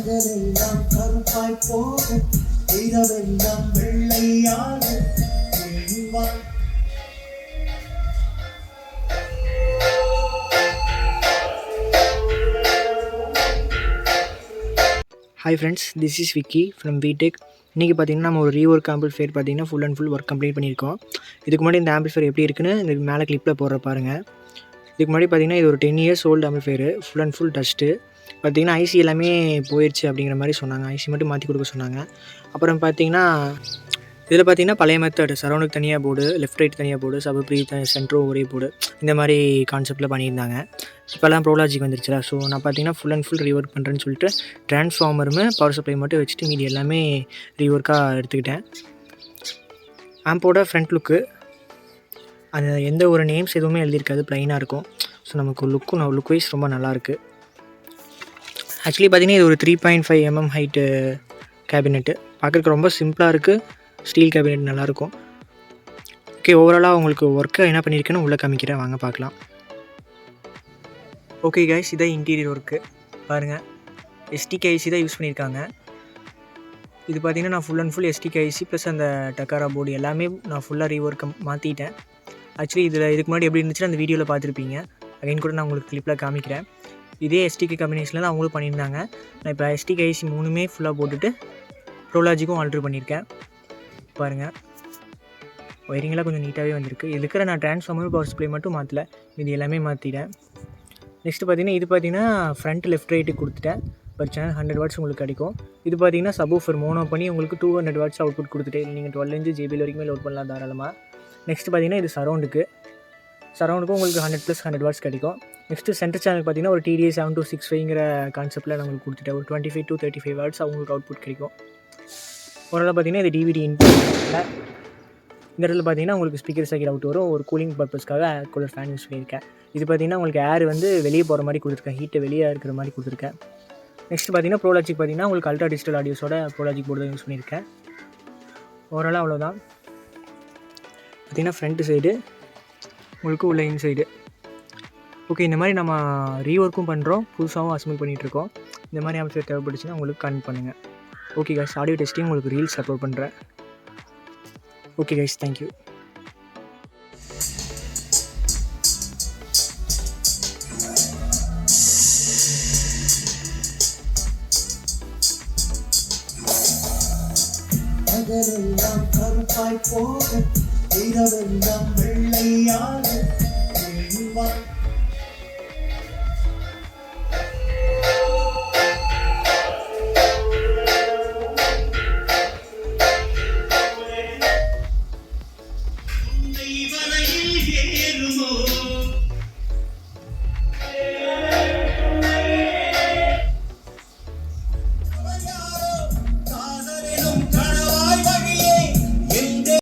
பகலெல்லாம் கருப்பாய் போக இரவெல்லாம் வெள்ளையாக வாழ். Hi friends, this is Vicky from BTech. இன்றைக்கி பார்த்திங்கன்னா நம்ம ஒரு ரீவொர்க் ஆம்பிளிஃபையர் பார்த்திங்கன்னா full and full work complete பண்ணியிருக்கோம். இதுக்கு முன்னாடி இந்த ஆம்பிளிஃபையர் எப்படி இருக்குன்னு இந்த மேலே கிளிப்பில் போடுற பாருங்கள். இதுக்கு முன்னாடி பார்த்திங்கன்னா இது ஒரு 10 years old amplifier, full and full dust. பார்த்திங்கன்னா ஐசி எல்லாமே போயிடுச்சு அப்படிங்கிற மாதிரி சொன்னாங்க. ஐசி மட்டும் மாற்றி கொடுக்க சொன்னாங்க. அப்புறம் பார்த்திங்கன்னா இதில் பார்த்திங்கன்னா பழைய மெத்தட், சரௌண்டுக்கு தனியாக போர்டு, லெஃப்ட் ரைட் தனியாக போர்டு, சப் ப்ரீ சென்ட்ரும் ஒரே போர்டு, இந்த மாதிரி கான்செப்ட்டில் பண்ணியிருந்தாங்க. இப்போல்லாம் ப்ரோலாஜிக் வந்துருச்சுல. ஸோ நான் பார்த்திங்கன்னா ஃபுல் அண்ட் ஃபுல் ரீவொர்க் பண்ணுறேன்னு சொல்லிட்டு ட்ரான்ஸ்ஃபார்மருமே பவர் சப்ளை மட்டும் வச்சுட்டு மீதி எல்லாமே ரீவொர்க்காக எடுத்துக்கிட்டேன். ஆம்போட ஃப்ரண்ட் லுக்கு அது எந்த ஒரு நேம்ஸ் எதுவுமே எழுதியிருக்காது, ப்ளைனாக இருக்கும். ஸோ நமக்கு லுக் வைஸ் ரொம்ப நல்லாயிருக்கு. ஆக்சுவலி பார்த்திங்கன்னா இது ஒரு 3.5 mm ஹைட்டு கேபினெட்டு. பார்க்குறதுக்கு ரொம்ப சிம்பிளாக இருக்குது. ஸ்டீல் கேபினெட் நல்லாயிருக்கும். ஓகே, ஓவராலாக உங்களுக்கு ஒர்க்கை என்ன பண்ணியிருக்கேன்னு உள்ளே காமிக்கிறேன், வாங்க பார்க்கலாம். ஓகே கைஸ், இதான் இன்டீரியர் ஒர்க்கு பாருங்கள். எஸ்டிகே ஐசி தான் யூஸ் பண்ணியிருக்காங்க. இது பார்த்திங்கன்னா நான் full and full STK IC plus அந்த டக்காரா போர்டு எல்லாமே நான் ஃபுல்லாக ரீவொர்க்கை மாற்றிட்டேன். ஆக்சுவலி இதுக்கு முன்னாடி எப்படி இருந்துச்சுன்னா அந்த வீடியோவில் பார்த்துருப்பீங்க. அகைன் கூட நான் உங்களுக்கு கிளிப்பில் காமிக்கிறேன். இதே எஸ்டிகே காம்பினேஷனில் தான் அவங்களும் பண்ணியிருந்தாங்க. நான் இப்போ எஸ்டிகே ஐசி 3மே ஃபுல்லாக போட்டுட்டு ப்ரோலாஜிக்கும் ஆல்ட்ரு பண்ணியிருக்கேன். பாருங்கள், ஒயரிங்கெலாம் கொஞ்சம் நீட்டாகவே வந்திருக்கு. இது இருக்கிற நான் ட்ரான்ஸ்ஃபார்மர் பவர் சப்ளை மட்டும் மாற்றலை, இது எல்லாமே மாற்றிட்டேன். நெக்ஸ்ட்டு பார்த்திங்கன்னா இது பார்த்திங்கன்னா ஃப்ரண்ட் லெஃப்ட் ரைட்டுக்கு கொடுத்துட்டேன். பர் சேனல் 100 watts உங்களுக்கு கிடைக்கும். இது பார்த்திங்கன்னா சப்வூஃபர் மோனோ பண்ணி உங்களுக்கு 200 watts அவுட்புட் கொடுத்துட்டு நீங்கள் 12 inch JBL வரைக்குமே லோட் பண்ணலாம் தாராளமாக. நெக்ஸ்ட்டு பார்த்திங்கன்னா இது சரௌண்டுக்கும் உங்களுக்கு 100 + 100 watts கிடைக்கும். நெக்ஸ்ட்டு சென்டர் சேனல் பார்த்திங்கன்னா ஒரு TDA 7265ங்கிற கான்செப்ட்டில் நான் உங்களுக்கு கொடுத்துட்டேன். ஒரு 25 to 35 watts அவங்களுக்கு அவுட்புட் கிடைக்கும். ஓரளவு பார்த்திங்கன்னா இது DVD இன்புட். இந்த இடத்துல பார்த்திங்கன்னா உங்களுக்கு ஸ்பீக்கர் சைக்கிள் அவுட் வரும். ஒரு கூலிங் பர்பஸ்க்காக கூலர் ஃபேன் யூஸ் பண்ணியிருக்கேன். இது பார்த்திங்கன்னா உங்களுக்கு ஏர் வந்து வெளியே போகிற மாதிரி கொடுத்துருக்கேன், ஹீட்டை வெளியே இருக்கிற மாதிரி கொடுத்துருக்கேன். நெக்ஸ்ட் பார்த்திங்கன்னா ப்ரோலாஜிக் பார்த்திங்கன்னா உங்களுக்கு அல்ட்ரா டிஜிட்டல் ஆடியோஸோட ப்ரோலாஜிக் போர்டு தான் யூஸ் பண்ணியிருக்கேன். ஓவராலாக அவ்வளோதான். பார்த்திங்கன்னா ஃப்ரண்ட்டு சைடு உங்களுக்கு உள்ள இன்சைடு. ஓகே, இந்த மாதிரி நம்ம ரீவொர்க்கும் பண்ணுறோம், புதுசாகவும் அசம்பிள் பண்ணிகிட்ருக்கோம். இந்த மாதிரி ஆம்பிளிஃபையர் தேவைப்பட்டுச்சுன்னா உங்களுக்கு கனெக்ட் பண்ணுங்கள். ஓகே கைஸ், ஆடியோ டெஸ்டிங் உங்களுக்கு ரீல்ஸ் அப்லோட் பண்ணுறேன். Okay guys, thank you. பகலெல்லாம் கருப்பாய் போக இரவெல்லாம் வெள்ளையாக வாழ்.